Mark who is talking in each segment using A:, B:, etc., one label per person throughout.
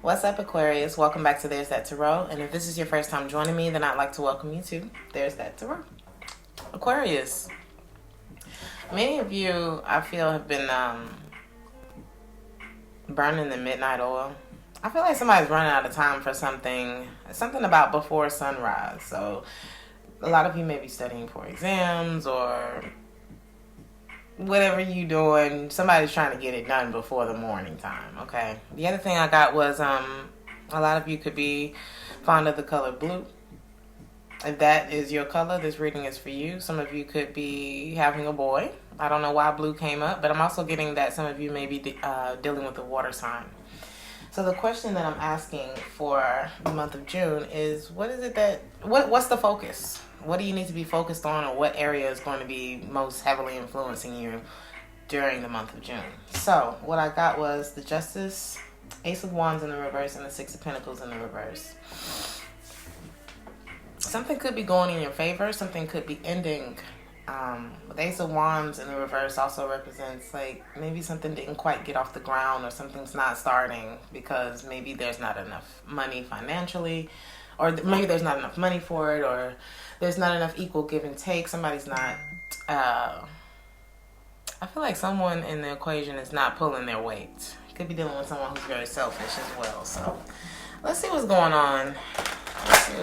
A: What's up, Aquarius? Welcome back to There's That Tarot. And if this is your first time joining me, then I'd like to welcome you to There's That Tarot. Aquarius, many of you, I feel, have been burning the midnight oil. I feel like somebody's running out of time for something about before sunrise. So a lot of you may be studying for exams or whatever you doing. Somebody's trying to get it done before the morning time, okay? The other thing I got was a lot of you could be fond of the color blue. If that is your color, this reading is for you. Some of you could be having a boy. I don't know why blue came up, but I'm also getting that some of you may be dealing with a water sign. So the question that I'm asking for the month of June is, what's the focus? What do you need to be focused on, or what area is going to be most heavily influencing you during the month of June? So what I got was the Justice, Ace of Wands in the reverse, and the Six of Pentacles in the reverse. Something could be going in your favor. Something could be ending. The Ace of Wands in the reverse also represents like maybe something didn't quite get off the ground, or something's not starting because maybe there's not enough money financially, or maybe there's not enough money for it, or there's not enough equal give and take. Somebody's not, I feel like someone in the equation is not pulling their weight. Could be dealing with someone who's very selfish as well. So let's see what's going on. Three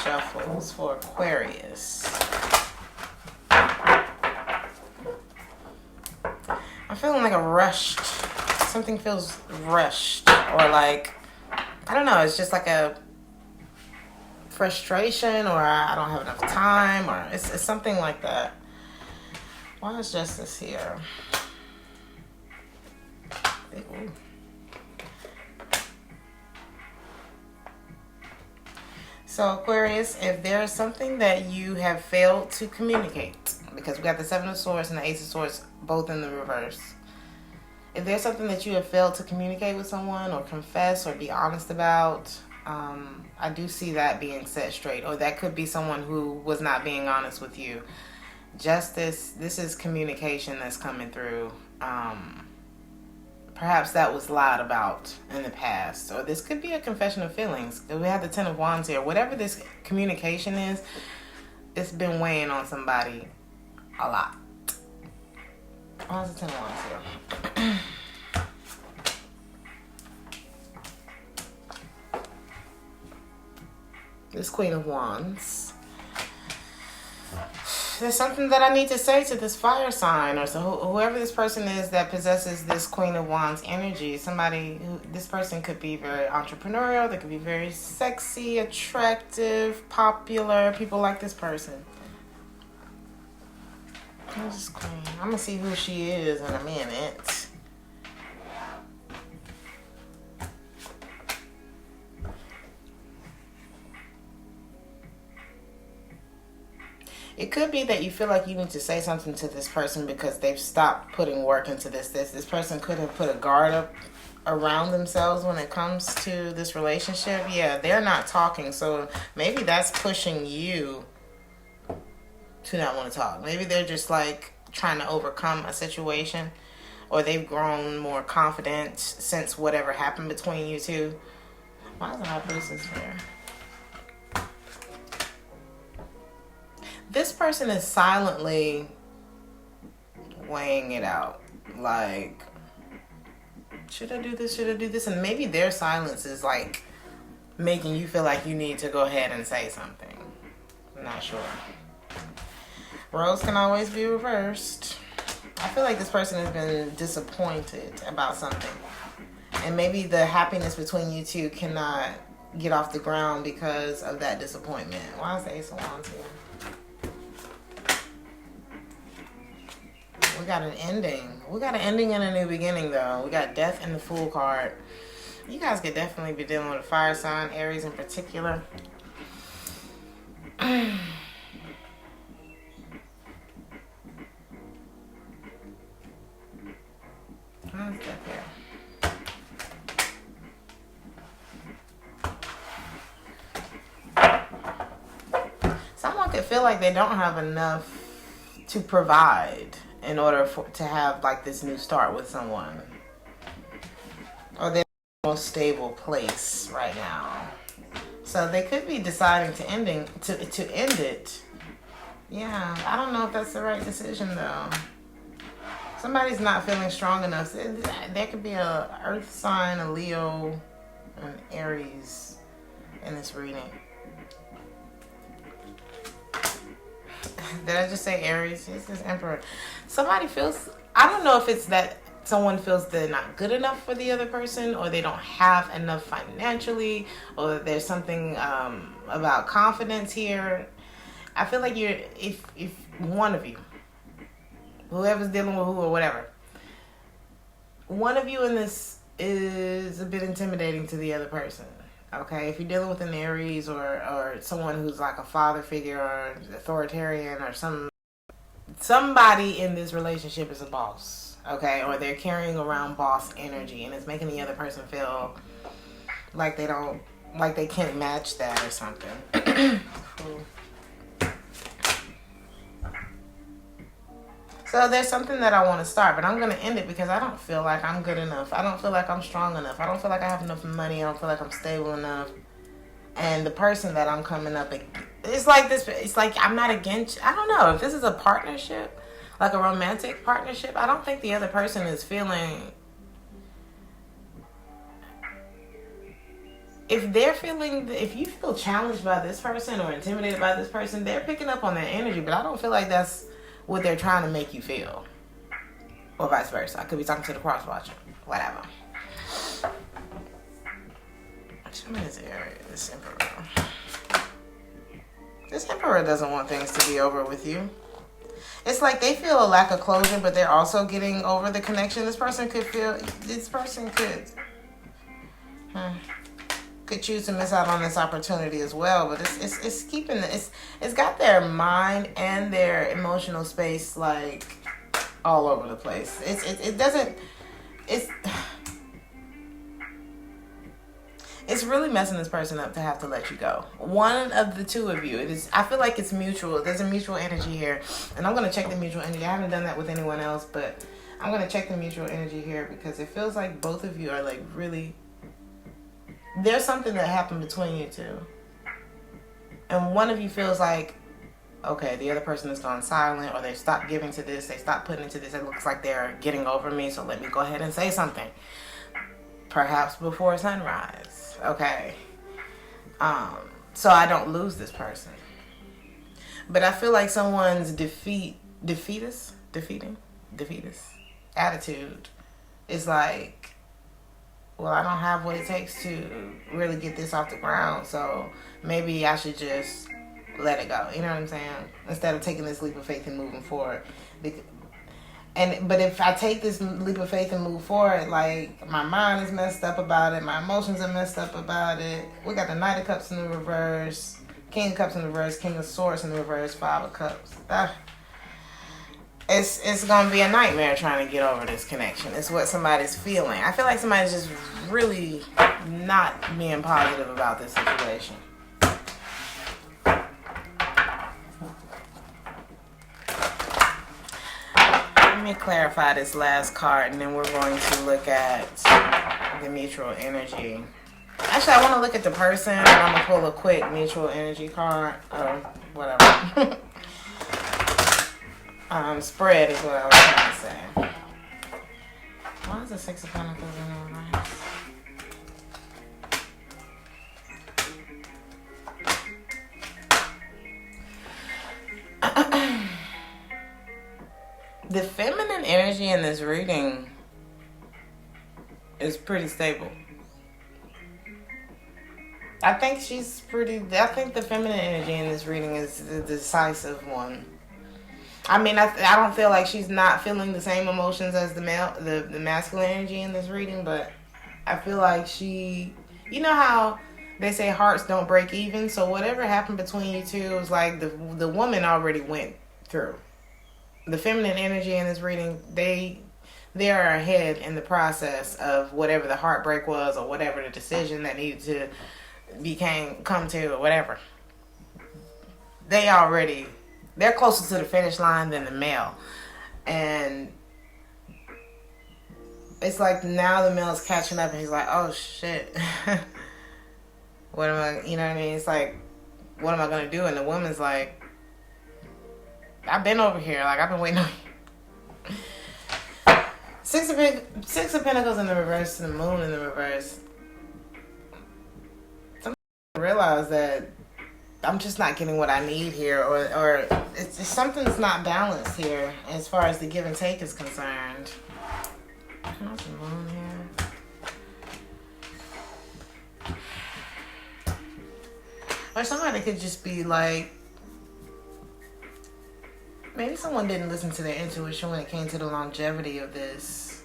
A: shuffles for Aquarius. I'm feeling like something feels rushed, or like, I don't know, it's just like a frustration, or I don't have enough time, or it's something like that. Why is Justice here? Ooh. So Aquarius, if there is something that you have failed to communicate, because we got the Seven of Swords and the Ace of Swords both in the reverse. If there's something that you have failed to communicate with someone, or confess, or be honest about, I do see that being set straight. Or that could be someone who was not being honest with you. Justice, this is communication that's coming through. Perhaps that was lied about in the past. Or this could be a confession of feelings. We have the Ten of Wands here. Whatever this communication is, it's been weighing on somebody a lot. Why is the Ten of Wands here? This Queen of Wands. There's something that I need to say to this fire sign, or so whoever this person is that possesses this Queen of Wands energy. This person could be very entrepreneurial. They could be very sexy, attractive, popular. People like this person. Who's this queen? I'm gonna see who she is in a minute. It could be that you feel like you need to say something to this person because they've stopped putting work into this. This person could have put a guard up around themselves when it comes to this relationship. Yeah, they're not talking, so maybe that's pushing you to not want to talk. Maybe they're just like trying to overcome a situation, or they've grown more confident since whatever happened between you two. Why is the High Priestess here? This person is silently weighing it out. Like, should I do this? Should I do this? And maybe their silence is like making you feel like you need to go ahead and say something. I'm not sure. Roles can always be reversed. I feel like this person has been disappointed about something. And maybe the happiness between you two cannot get off the ground because of that disappointment. Why is the Ace of Wands here? We got an ending. We got an ending and a new beginning, though. We got Death and the Fool card. You guys could definitely be dealing with a fire sign, Aries in particular. How's that there? Someone could feel like they don't have enough to provide in order to have like this new start with someone. Or they're most stable place right now. So they could be deciding to end it. Yeah, I don't know if that's the right decision though. Somebody's not feeling strong enough. There could be a Earth sign, a Leo, an Aries in this reading. Did I just say Aries? This is Emperor. Somebody feels, I don't know if it's that someone feels they're not good enough for the other person, or they don't have enough financially, or there's something about confidence here. I feel like if one of you, whoever's dealing with who or whatever, one of you in this is a bit intimidating to the other person. Okay, if you're dealing with an Aries or someone who's like a father figure or authoritarian or somebody in this relationship is a boss, okay, or they're carrying around boss energy and it's making the other person feel like they can't match that or something. Cool. So there's something that I want to start, but I'm going to end it because I don't feel like I'm good enough. I don't feel like I'm strong enough. I don't feel like I have enough money. I don't feel like I'm stable enough. And the person that I'm coming up against, it's like this. It's like I'm not against. I don't know if this is a partnership, like a romantic partnership. I don't think the other person is feeling. If you feel challenged by this person or intimidated by this person, they're picking up on their energy. But I don't feel like that's what they're trying to make you feel, or vice versa. I could be talking to the cross watcher, whatever. Show me this area, this Emperor. This Emperor doesn't want things to be over with you. It's like they feel a lack of closure, but they're also getting over the connection. This person could choose to miss out on this opportunity as well, but it's got their mind and their emotional space like all over the place. It's really messing this person up to have to let you go. One of the two of you, I feel like it's mutual. There's a mutual energy here, and I'm going to check the mutual energy. I haven't done that with anyone else, but I'm going to check the mutual energy here because it feels like both of you are like really, there's something that happened between you two. And one of you feels like, okay, the other person has gone silent, or they stopped giving to this, they stopped putting into this. It looks like they're getting over me, so let me go ahead and say something. Perhaps before sunrise, okay? So I don't lose this person. But I feel like someone's defeatist attitude is like, well, I don't have what it takes to really get this off the ground, so maybe I should just let it go. You know what I'm saying? Instead of taking this leap of faith and moving forward. But if I take this leap of faith and move forward, like, my mind is messed up about it, my emotions are messed up about it. We got the Knight of Cups in the reverse, King of Cups in the reverse, King of Swords in the reverse, Five of Cups. It's going to be a nightmare trying to get over this connection. It's what somebody's feeling. I feel like somebody's just really not being positive about this situation. Let me clarify this last card, and then we're going to look at the mutual energy. Actually, I want to look at the person, and I'm going to pull a quick mutual energy card, or whatever. Spread is what I was trying to say. Why is the Six of Pentacles in the reverse? The feminine energy in this reading is pretty stable. I think the feminine energy in this reading is the decisive one. I mean, I don't feel like she's not feeling the same emotions as the masculine energy in this reading, but I feel like you know how they say hearts don't break even? So whatever happened between you two was like the woman already went through. The feminine energy in this reading, they are ahead in the process of whatever the heartbreak was, or whatever the decision that needed to come to, or whatever. They're closer to the finish line than the male. And it's like now the male is catching up and he's like, oh shit. What am I, you know what I mean? It's like, what am I going to do? And the woman's like, I've been over here. Like, I've been waiting on you. Six of Pentacles in the reverse, the Moon in the reverse. Sometimes I realize that I'm just not getting what I need here, or it's something's not balanced here as far as the give and take is concerned. How's the Moon here? Or somebody could just be like, maybe someone didn't listen to their intuition when it came to the longevity of this.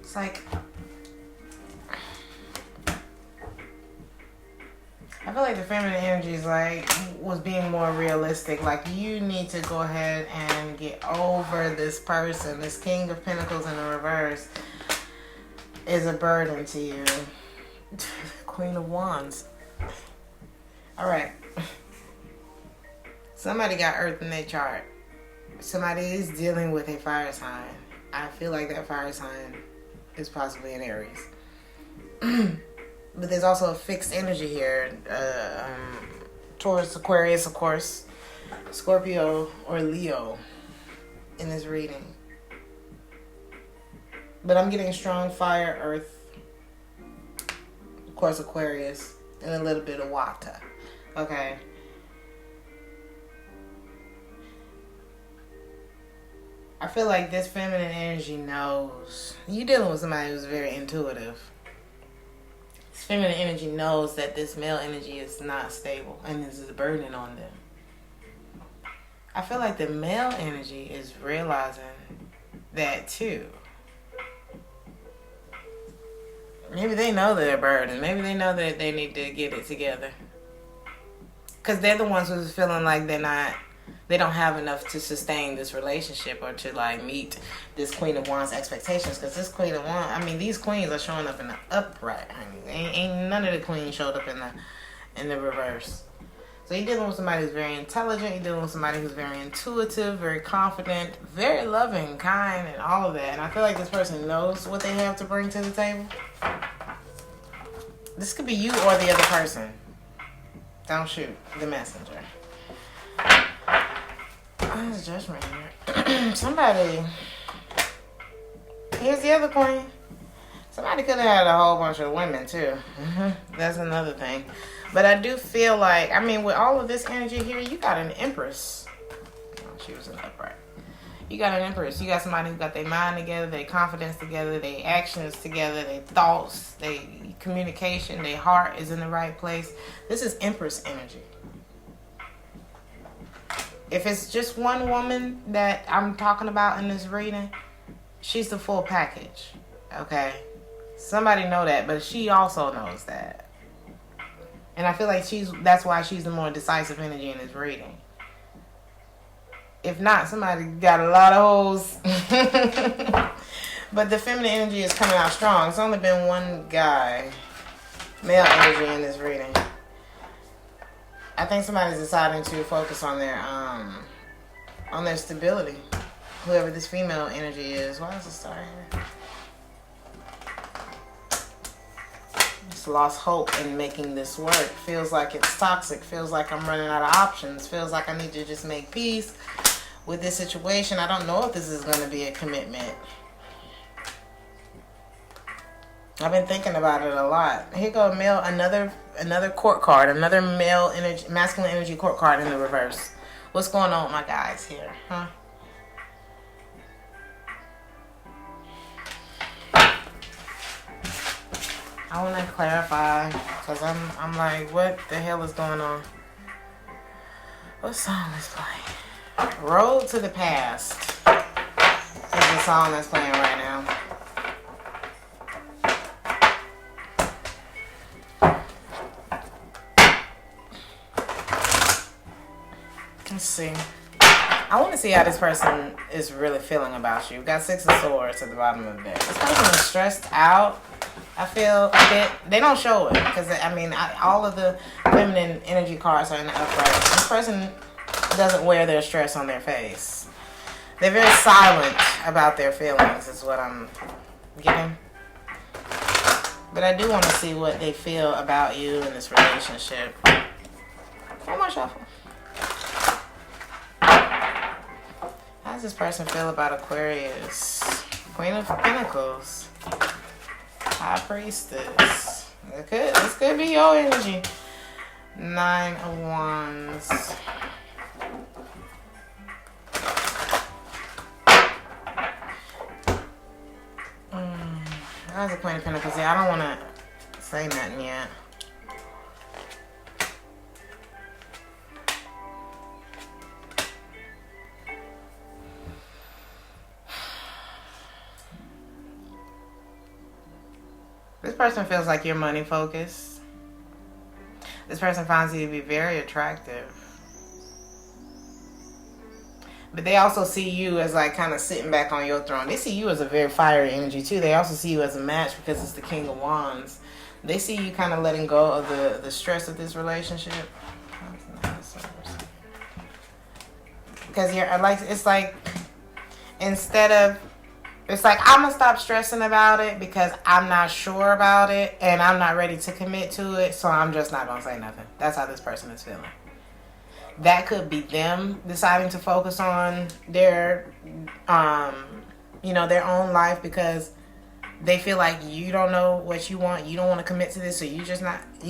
A: It's like, I feel like the feminine energy is like, was being more realistic. Like, you need to go ahead and get over this person. This King of Pentacles in the reverse is a burden to you. Queen of Wands. All right. Somebody got Earth in their chart. Somebody is dealing with a fire sign. I feel like that fire sign is possibly an Aries. But there's also a fixed energy here. Taurus, Aquarius, of course. Scorpio or Leo in this reading. But I'm getting strong fire, earth, of course, Aquarius, and a little bit of water. Okay. I feel like this feminine energy knows. You're dealing with somebody who's very intuitive. This feminine energy knows that this male energy is not stable and this is a burden on them. I feel like the male energy is realizing that too. Maybe they know they're a burden. Maybe they know that they need to get it together. Because they're the ones who's feeling like they don't have enough to sustain this relationship or to like meet this Queen of Wands expectations. Because this Queen of Wands, I mean, these queens are showing up in the upright. I mean, ain't none of the queens showed up in the reverse. So you're dealing with somebody who's very intelligent. You're dealing with somebody who's very intuitive, very confident, very loving, kind, and all of that. And I feel like this person knows what they have to bring to the table. This could be you or the other person. Don't shoot the messenger. There's judgment here. Somebody. Here's the other queen. Somebody could have had a whole bunch of women too. That's another thing. But I do feel like, I mean, with all of this energy here, you got an empress. Oh, she was an upright. You got an empress. You got somebody who got their mind together, their confidence together, their actions together, their thoughts, their communication, their heart is in the right place. This is empress energy. If it's just one woman that I'm talking about in this reading, she's the full package. Okay? Somebody know that, but she also knows that. And I feel like that's why she's the more decisive energy in this reading. If not, somebody got a lot of hoes. But the feminine energy is coming out strong. It's only been one guy, male energy in this reading. I think somebody's deciding to focus on their stability. Whoever this female energy is. Why is it star here? Just lost hope in making this work. Feels like it's toxic. Feels like I'm running out of options. Feels like I need to just make peace with this situation. I don't know if this is going to be a commitment. I've been thinking about it a lot. Here go male, another court card, another male energy, masculine energy court card in the reverse. What's going on with my guys here, huh? I want to clarify because I'm like, what the hell is going on? What song is playing? Road to the Past is the song that's playing right now. Let's see. I want to see how this person is really feeling about you. We've got Six of Swords at the bottom of the deck. This person is stressed out. I feel they don't show it because, I mean, all of the feminine energy cards are in the upright. This person doesn't wear their stress on their face. They're very silent about their feelings is what I'm getting. But I do want to see what they feel about you in this relationship. One more shuffle. How does this person feel about Aquarius? Queen of Pentacles. High Priestess. This could be your energy. 9 of Wands. That's a Queen of Pentacles. Yeah, I don't want to say nothing yet. This person feels like you're money focused. This person finds you to be very attractive. But they also see you as like kind of sitting back on your throne. They see you as a very fiery energy too. They also see you as a match because it's the King of Wands. They see you kind of letting go of the stress of this relationship. Because you're like, it's like, instead of, it's like, I'm going to stop stressing about it because I'm not sure about it and I'm not ready to commit to it. So I'm just not going to say nothing. That's how this person is feeling. That could be them deciding to focus on their, their own life because they feel like you don't know what you want. You don't want to commit to this.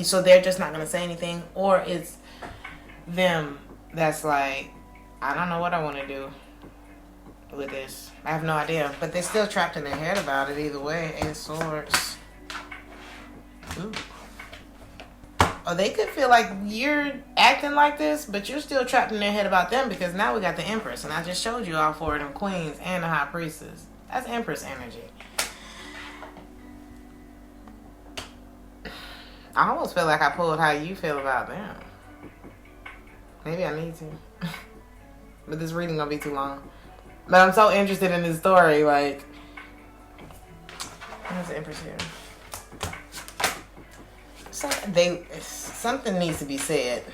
A: So they're just not going to say anything. Or it's them that's like, I don't know what I want to do with this. I have no idea. But they're still trapped in their head about it either way. 8 of Swords. Ooh. Or they could feel like you're acting like this, but you're still trapped in their head about them because now we got the Empress. And I just showed you all 4 of them Queens and the High Priestess. That's Empress energy. I almost feel like I pulled how you feel about them. Maybe I need to. But this reading gonna be too long. But I'm so interested in this story, like, where's the Empress here? Something needs to be said.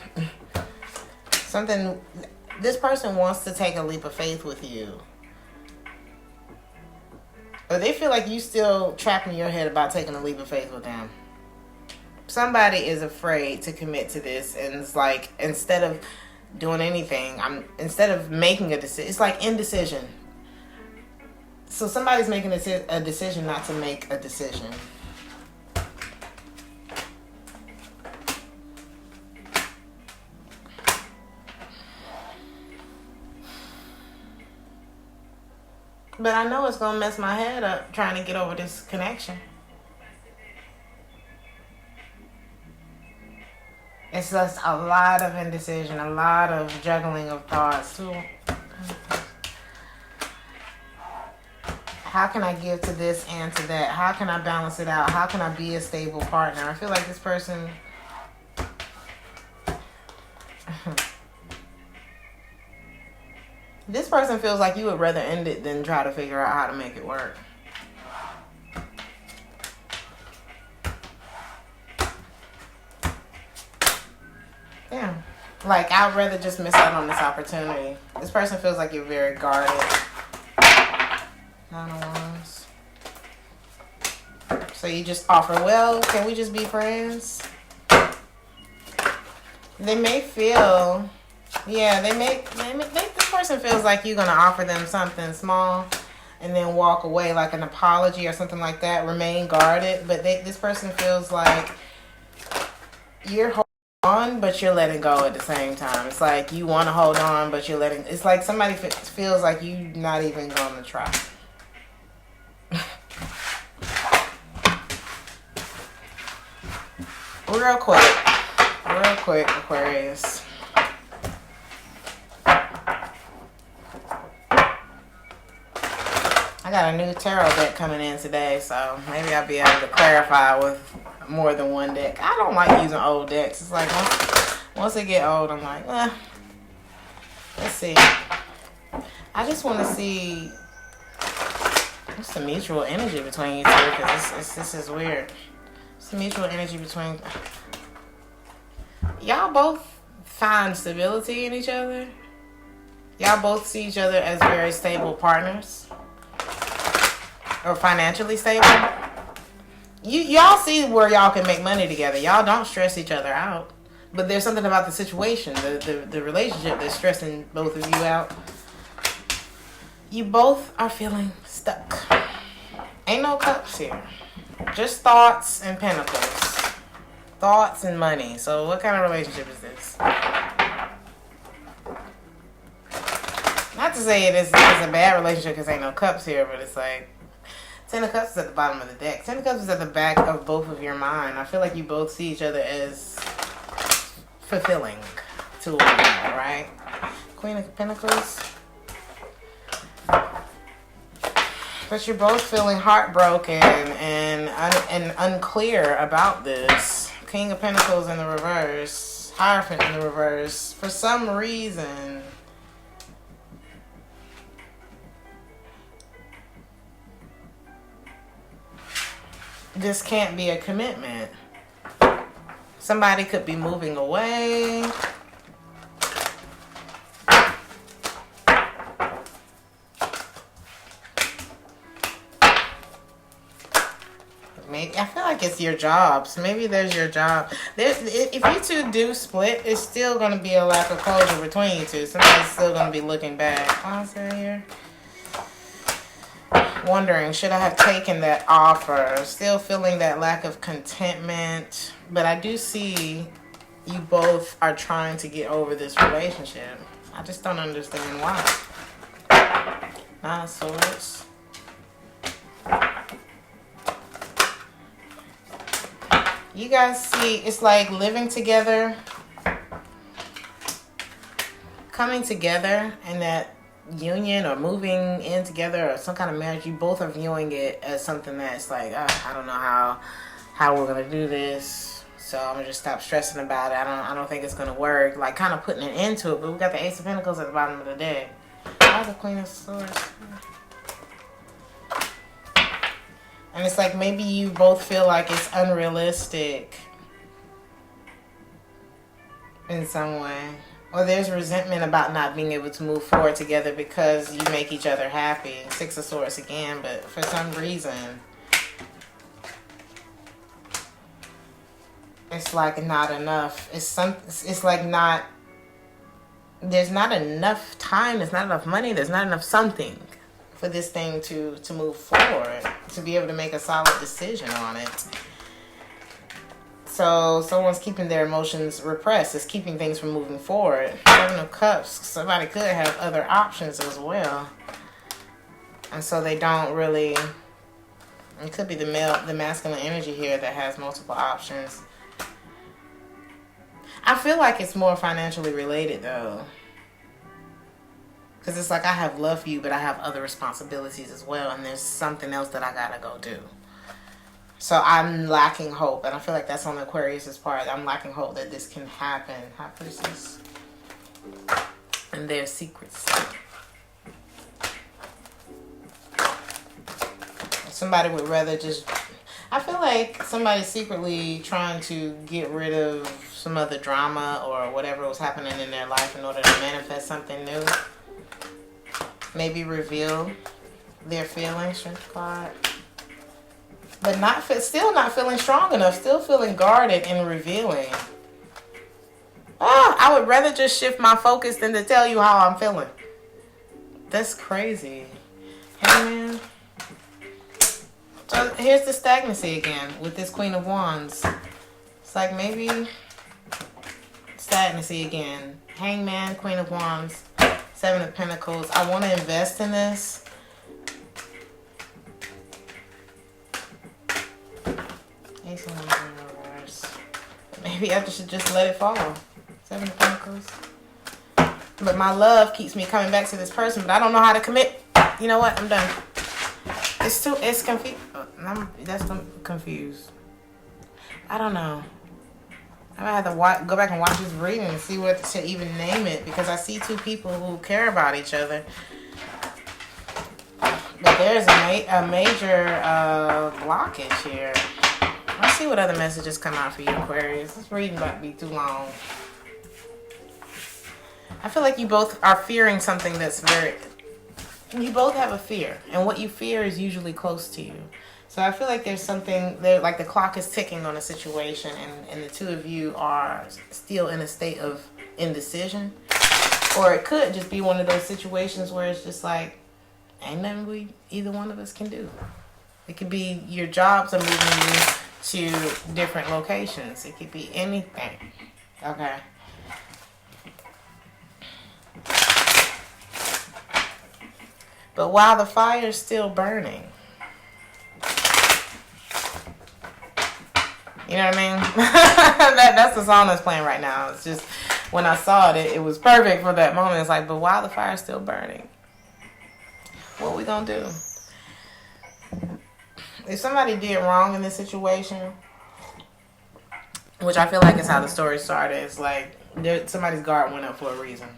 A: This person wants to take a leap of faith with you. Or they feel like you still trapped in your head about taking a leap of faith with them. Somebody is afraid to commit to this, and it's like, instead of doing anything, instead of making a decision, it's like indecision. So somebody's making a decision not to make a decision. But I know it's going to mess my head up trying to get over this connection. It's just a lot of indecision, a lot of juggling of thoughts too. How can I give to this and to that? How can I balance it out? How can I be a stable partner? I feel like this person... This person feels like you would rather end it than try to figure out how to make it work. Yeah. Like, I'd rather just miss out on this opportunity. This person feels like you're very guarded. 9 of Wands. So you just offer, well, can we just be friends? They may feel... Yeah, this person feels like you're going to offer them something small and then walk away, like an apology or something like that. Remain guarded. But this person feels like you're holding on, but you're letting go at the same time. It's like you want to hold on, but you're letting... It's like somebody feels like you're not even going to try. Real quick, Aquarius. I got a new tarot deck coming in today, so maybe I'll be able to clarify with more than one deck. I don't like using old decks. It's like once they get old, I'm like, let's see. I just want to see What's the mutual energy between you two? Because this is weird. What's the mutual energy between... Y'all both find stability in each other? Y'all both see each other as very stable partners? Or financially stable? Y'all see where y'all can make money together. Y'all don't stress each other out. But there's something about the situation, the relationship that's stressing both of you out. You both are feeling stuck. Ain't no cups here. Just thoughts and pentacles. Thoughts and money. So what kind of relationship is this? Not to say it is a bad relationship because ain't no cups here, but it's like... Ten of Cups is at the bottom of the deck. Ten of Cups is at the back of both of your mind. I feel like you both see each other as fulfilling to one another, right? Queen of Pentacles. But you're both feeling heartbroken and unclear about this. King of Pentacles in the reverse. Hierophant in the reverse. For some reason, this can't be a commitment. Somebody could be moving away. Maybe I feel like it's your jobs. Maybe there's your job. If you two do split, it's still going to be a lack of closure between you two. Somebody's still going to be looking back. What is that here? Wondering, should I have taken that offer? Still feeling that lack of contentment. But I do see you both are trying to get over this relationship. I just don't understand why. Nine of Swords. You guys see, it's like living together, coming together, and that union or moving in together or some kind of marriage, you both are viewing it as something that's like, I don't know how we're gonna do this, so I'm gonna just stop stressing about it. I don't think it's gonna work. Like kind of putting an end to it. But we got the Ace of Pentacles at the bottom of the deck. Why the Queen of Swords? And it's like maybe you both feel like it's unrealistic in some way. Or there's resentment about not being able to move forward together because you make each other happy. Six of Swords again, but for some reason, it's like not enough. It's like not, there's not enough time, there's not enough money, there's not enough something for this thing to move forward, to be able to make a solid decision on it. So someone's keeping their emotions repressed. It's keeping things from moving forward. Seven of Cups. Somebody could have other options as well. And so they don't really... It could be the masculine energy here that has multiple options. I feel like it's more financially related though. Because it's like I have love for you, but I have other responsibilities as well. And there's something else that I gotta go do. So I'm lacking hope. And I feel like that's on Aquarius' part. I'm lacking hope that this can happen. High Priestess. And their secrets. Somebody would rather just... I feel like somebody's secretly trying to get rid of some other drama or whatever was happening in their life in order to manifest something new. Maybe reveal their feelings, Strength card. But still not feeling strong enough. Still feeling guarded and revealing. I would rather just shift my focus than to tell you how I'm feeling. That's crazy. Hey, man. So here's the stagnancy again with this Queen of Wands. It's like maybe stagnancy again. Hangman, Queen of Wands. Seven of Pentacles. I want to invest in this. Ace of Wands in reverse. Maybe I should just let it fall. Seven of Pentacles. But my love keeps me coming back to this person, but I don't know how to commit. You know what? I'm done. It's confused. That's confused. I don't know. I might have to go back and watch this reading and see what to even name it, because I see two people who care about each other. But there's a major blockage here. Let's see what other messages come out for you, Aquarius. This reading might be too long. I feel like you both are fearing something that's very... You both have a fear. And what you fear is usually close to you. So I feel like there's something there, like the clock is ticking on a situation, and the two of you are still in a state of indecision. Or it could just be one of those situations where it's just like, ain't nothing either one of us can do. It could be your jobs are moving you to different locations. It could be anything. Okay. But while the fire's still burning, you know what I mean? That's the song that's playing right now. It's just, when I saw it, it was perfect for that moment. It's like, but while the fire's still burning, what we gonna do? If somebody did wrong in this situation, which I feel like is how the story started, it's like somebody's guard went up for a reason.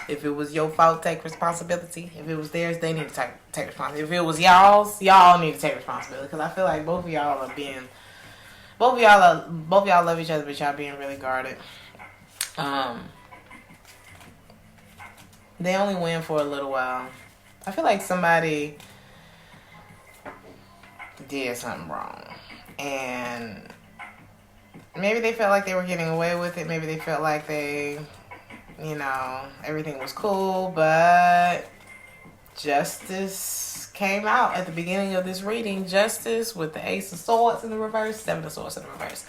A: If it was your fault, take responsibility. If it was theirs, they need to take responsibility. If it was y'all need to take responsibility. Because I feel like both of y'all love each other, but y'all being really guarded. They only win for a little while. I feel like somebody did something wrong, and maybe they felt like they were getting away with it. Maybe they felt like everything was cool, but justice came out at the beginning of this reading. Justice with the Ace of Swords in the reverse, Seven of Swords in the reverse.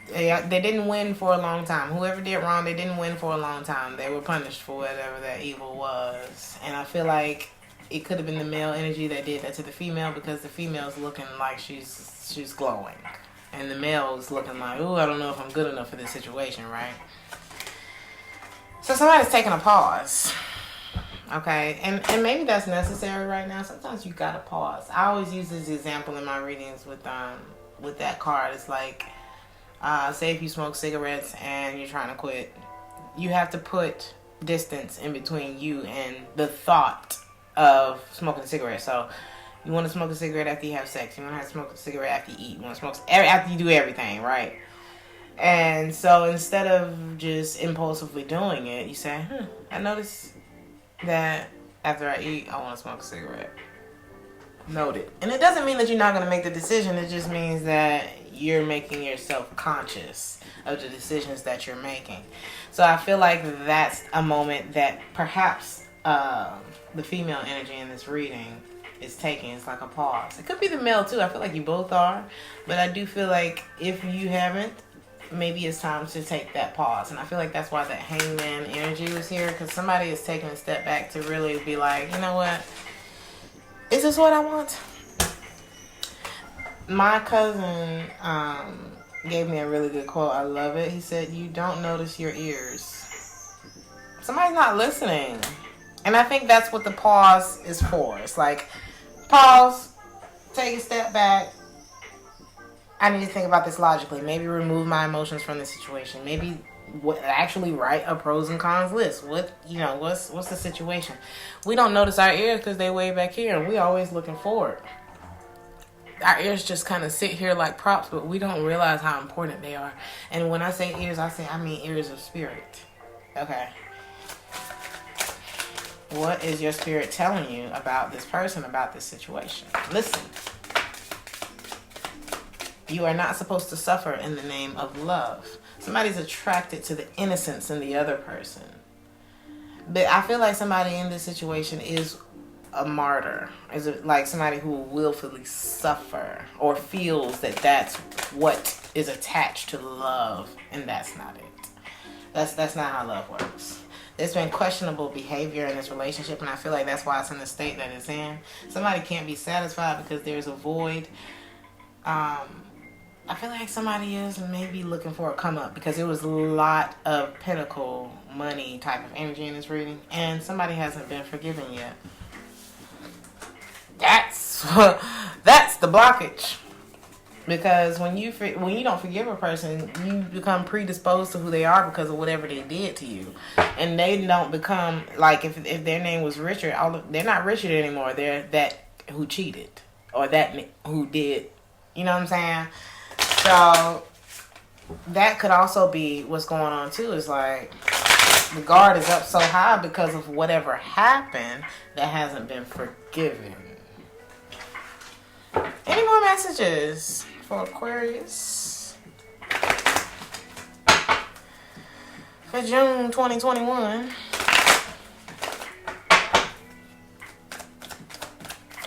A: They didn't win for a long time. Whoever did wrong, they didn't win for a long time. They were punished for whatever that evil was. And I feel like it could have been the male energy that did that to the female, because the female's looking like she's glowing. And the male's looking like, ooh, I don't know if I'm good enough for this situation, right? So somebody's taking a pause. Okay? And maybe that's necessary right now. Sometimes you gotta pause. I always use this example in my readings with that card. It's like, say if you smoke cigarettes and you're trying to quit, you have to put distance in between you and the thought of smoking a cigarette. So you want to smoke a cigarette after you have sex. You want to smoke a cigarette after you eat. You want to smoke after you do everything, right? And so instead of just impulsively doing it, you say, I notice that after I eat, I want to smoke a cigarette. Noted. And it doesn't mean that you're not going to make the decision. It just means that you're making yourself conscious of the decisions that you're making. So I feel like that's a moment that perhaps the female energy in this reading is taking. It's like a pause. It could be the male too. I feel like you both are. But I do feel like if you haven't, maybe it's time to take that pause. And I feel like that's why that hangman energy was here. Because somebody is taking a step back to really be like, you know what? Is this what I want? My cousin gave me a really good quote. I love it. He said, you don't notice your ears. Somebody's not listening. And I think that's what the pause is for. It's like, pause, take a step back. I need to think about this logically. Maybe remove my emotions from the situation. Maybe actually write a pros and cons list. What's the situation? We don't notice our ears because they way back here, and we always looking forward. Our ears just kind of sit here like props, but we don't realize how important they are. And when I say ears, I mean ears of spirit. Okay. What is your spirit telling you about this person, about this situation? Listen. You are not supposed to suffer in the name of love. Somebody's attracted to the innocence in the other person. But I feel like somebody in this situation is a martyr. Is it like somebody who will willfully suffer or feels that that's what is attached to love, and that's not it. That's not how love works. There's been questionable behavior in this relationship, and I feel like that's why it's in the state that it's in. Somebody can't be satisfied because there's a void. I feel like somebody is maybe looking for a come up because there was a lot of pentacle money type of energy in this reading, and somebody hasn't been forgiven yet. That's the blockage. Because when you don't forgive a person, you become predisposed to who they are because of whatever they did to you, and they don't become like if their name was Richard, they're not Richard anymore. They're that who cheated or that who did. You know what I'm saying? So that could also be what's going on too. Is like the guard is up so high because of whatever happened that hasn't been forgiven. Any more messages for Aquarius for June 2021?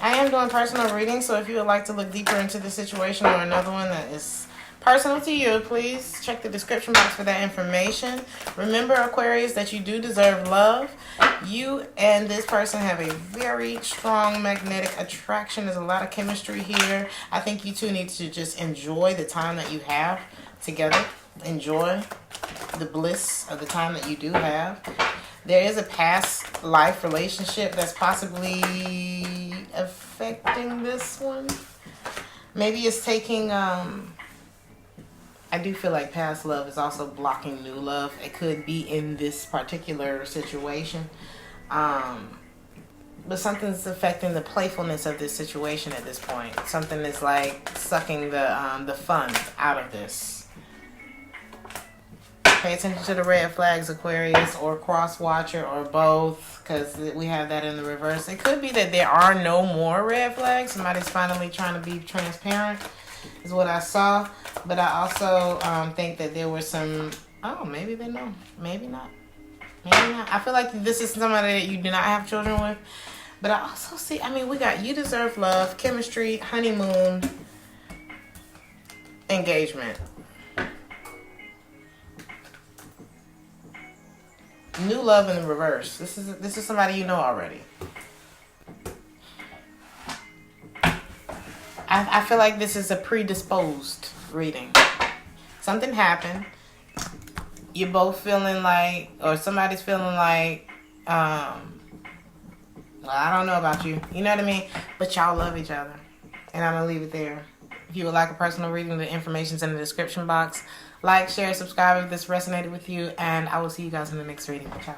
A: I am doing personal readings, so if you would like to look deeper into the situation or another one that is personal to you, please check the description box for that information. Remember, Aquarius, that you do deserve love. You and this person have a very strong magnetic attraction. There's a lot of chemistry here. I think you two need to just enjoy the time that you have together. Enjoy the bliss of the time that you do have. There is a past life relationship that's possibly affecting this one. Maybe it's taking... I do feel like past love is also blocking new love. It could be in this particular situation. But something's affecting the playfulness of this situation at this point. Something is like sucking the fun out of this. Pay attention to the red flags, Aquarius, or cross watcher, or both, because we have that in the reverse. It could be that there are no more red flags. Somebody's finally trying to be transparent, is what I saw. But I also think that there were some... Oh, maybe they know. Maybe not. Maybe not. I feel like this is somebody that you do not have children with. But I also see... I mean, we got you deserve love, chemistry, honeymoon, engagement. New love in the reverse. This is somebody you know already. I feel like this is a predisposed reading. Something happened. You're both feeling like, or somebody's feeling like, well, I don't know about you. You know what I mean? But y'all love each other. And I'm going to leave it there. If you would like a personal reading, the information's in the description box. Like, share, subscribe if this resonated with you. And I will see you guys in the next reading. Ciao.